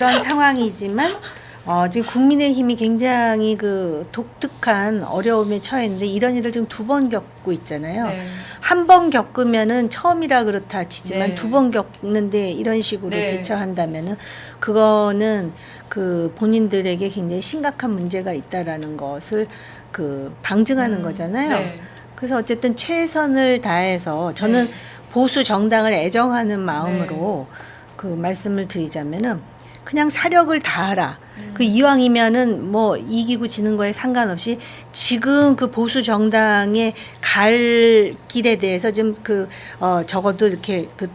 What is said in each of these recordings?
그런 상황이지만 지금 국민의힘이 굉장히 그 독특한 어려움에 처해 있는데 이런 일을 지금 두 번 겪고 있잖아요. 네. 한 번 겪으면은 처음이라 그렇다 치지만 네. 두 번 겪는데 이런 식으로 네. 대처한다면은 그거는 그 본인들에게 굉장히 심각한 문제가 있다라는 것을 그 방증하는 거잖아요. 네. 그래서 어쨌든 최선을 다해서 저는 네. 보수 정당을 애정하는 마음으로 그 말씀을 드리자면은 그냥 사력을 다하라. 그 이왕이면은 뭐 이기고 지는 거에 상관없이 지금 그 보수 정당의 갈 길에 대해서 좀 적어도 이렇게 그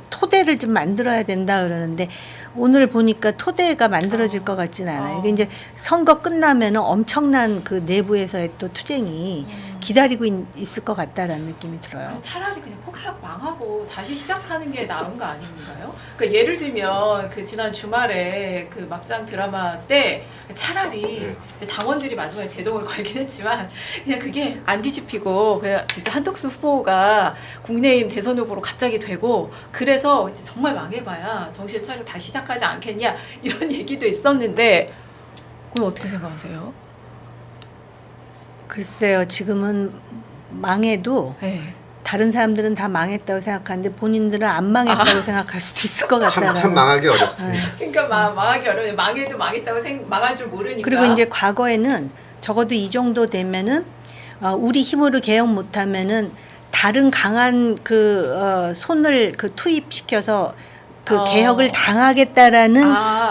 토대를 좀 만들어야 된다 그러는데 오늘 보니까 토대가 만들어질 것 같진 않아요. 이게 이제 선거 끝나면은 엄청난 그 내부에서의 또 투쟁이 기다리고 있을 것 같다라는 느낌이 들어요. 차라리 그냥 폭삭 망하고 다시 시작하는 게 나은 거 아닌가요? 그러니까 예를 들면 그 지난 주말에 그 막장 드라마 때 차라리 이제 당원들이 마지막에 제동을 걸긴 했지만 그냥 그게 안 뒤집히고 그냥 진짜 한덕수 후보가 국민의힘 대선 후보로 갑자기 되고 그래서 이제 정말 망해봐야 정신 차리고 다시 시작하지 않겠냐 이런 얘기도 있었는데 그건 어떻게 생각하세요? 글쎄요, 지금은 망해도 네. 다른 사람들은 다 망했다고 생각하는데 본인들은 안 망했다고 생각할 수도 있을 것 같다라는. 참 망하기 어렵습니다. 그러니까 망하기 어려워요. 망해도 망했다고 망할 줄 모르니까. 그리고 이제 과거에는 적어도 이 정도 되면은 우리 힘으로 개혁 못하면은 다른 강한 손을 투입시켜서 개혁을 당하겠다라는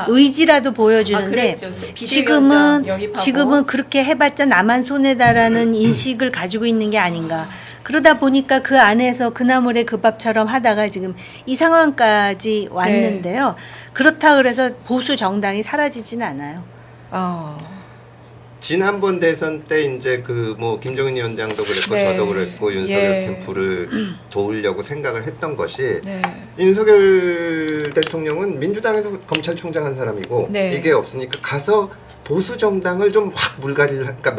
의지라도 보여주는데 지금은 그렇게 해봤자 나만 손해다라는 인식을 가지고 있는 게 아닌가. 그러다 보니까 그 안에서 그나물의 그 밥처럼 하다가 지금 이 상황까지 왔는데요. 그렇다 그래서 보수 정당이 사라지진 않아요. 지난번 대선 때 이제 김종인 위원장도 그랬고 네. 저도 그랬고 윤석열 예. 캠프를 도우려고 생각을 했던 것이 네. 윤석열 대통령은 민주당에서 검찰총장 한 사람이고 네. 이게 없으니까 가서 보수 정당을 좀 확 물갈이를 그러니까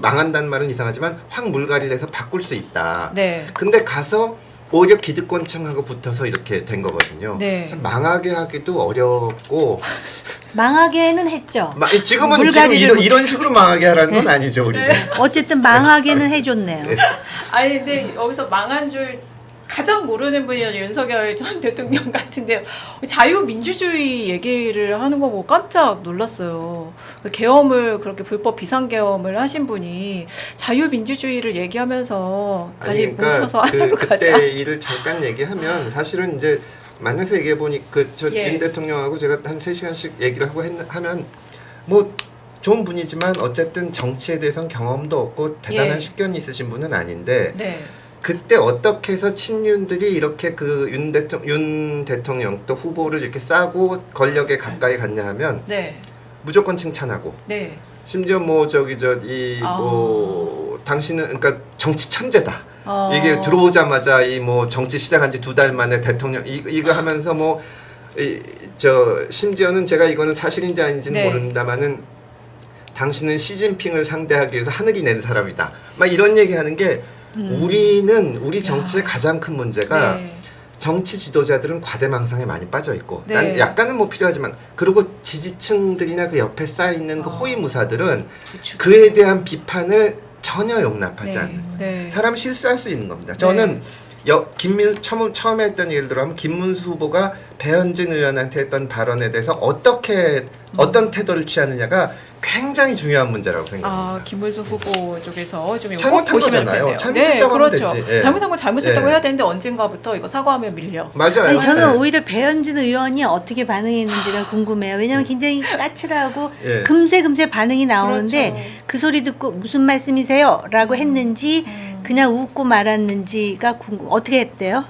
망한다는 말은 이상하지만 확 물갈이를 해서 바꿀 수 있다. 네. 근데 가서 오히려 기득권층하고 붙어서 이렇게 된 거거든요. 네. 참 망하게 하기도 어렵고 망하게는 했죠. 지금 이런 식으로 망하게 하라는 건 아니죠, 우리가. 어쨌든 망하게는 해줬네요. 아니 근데 여기서 망한 줄 가장 모르는 분이 윤석열 전 대통령 같은데 자유민주주의 얘기를 하는 거 보고 깜짝 놀랐어요. 그 계엄을 그렇게 불법 비상계엄을 하신 분이 자유민주주의를 얘기하면서 다시 뭉쳐서 하나로 가자. 그때 일을 잠깐 얘기하면 사실은 이제 만나서 얘기해 보니 윤 대통령하고 제가 한 3시간씩 얘기를 하고 하면 뭐 좋은 분이지만 어쨌든 정치에 대해서는 경험도 없고 대단한 식견이 있으신 분은 아닌데 네. 그때 어떻게 해서 친윤들이 이렇게 윤 대통령 또 후보를 이렇게 싸고 권력에 가까이 갔냐 하면 네. 무조건 칭찬하고 네. 심지어 당신은 그러니까 정치 천재다. 이게 들어오자마자 정치 시작한 지 2달 만에 대통령 이거 하면서 심지어는 제가 이거는 사실인지 아닌지는 모른다마는 당신은 시진핑을 상대하기 위해서 하늘이 낸 사람이다. 막 이런 얘기하는 게 우리 정치의 가장 큰 문제가 정치 지도자들은 과대망상에 많이 빠져 있고 난 약간은 필요하지만 그리고 지지층들이나 그 옆에 쌓여 있는 그 호위무사들은 그에 대한 비판을 전혀 용납하지 않는 사람이 실수할 수 있는 겁니다. 저는 처음에 했던 예를 들어보면 김문수 후보가 배현진 의원한테 했던 발언에 대해서 어떤 태도를 취하느냐가 굉장히 중요한 문제라고 생각합니다. 김문수 후보 쪽에서 좀 잘못한 보시면 거잖아요. 되네요. 잘못했다고 하면 되지. 잘못한 건 잘못했다고 해야 되는데 언젠가부터 이거 사과하면 밀려. 맞아요. 아니, 저는 오히려 배현진 의원이 어떻게 반응했는지가 궁금해요. 왜냐하면 굉장히 까칠하고 금세 반응이 나오는데 그 소리 듣고 무슨 말씀이세요? 라고 했는지 그냥 웃고 말았는지가 어떻게 했대요?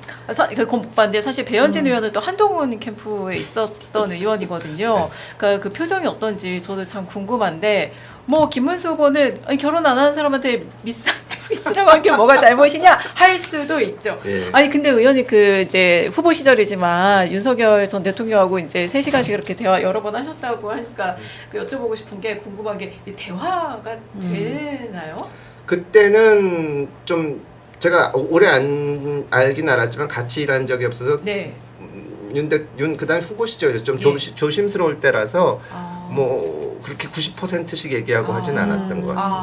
그건 못 봤는데 사실 배현진 의원은 또 한동훈 캠프에 있었던 의원이거든요. 그러니까 그 표정이 어떤지 저도 참 궁금한데 김문수 후보는 결혼 안 하는 사람한테 미스라고 한 게 뭐가 잘못이냐 할 수도 있죠. 아니 근데 의원이 이제 후보 시절이지만 윤석열 전 대통령하고 이제 3시간씩 이렇게 대화 여러 번 하셨다고 하니까 여쭤보고 싶은 게 궁금한 게 대화가 되나요? 그때는 좀 제가 오래 알긴 알았지만 같이 일한 적이 없어서 윤 그다음 후보 시절이 좀 예. 조심스러울 때라서 아. 뭐 그렇게 90%씩 얘기하고 하진 않았던 것 같습니다.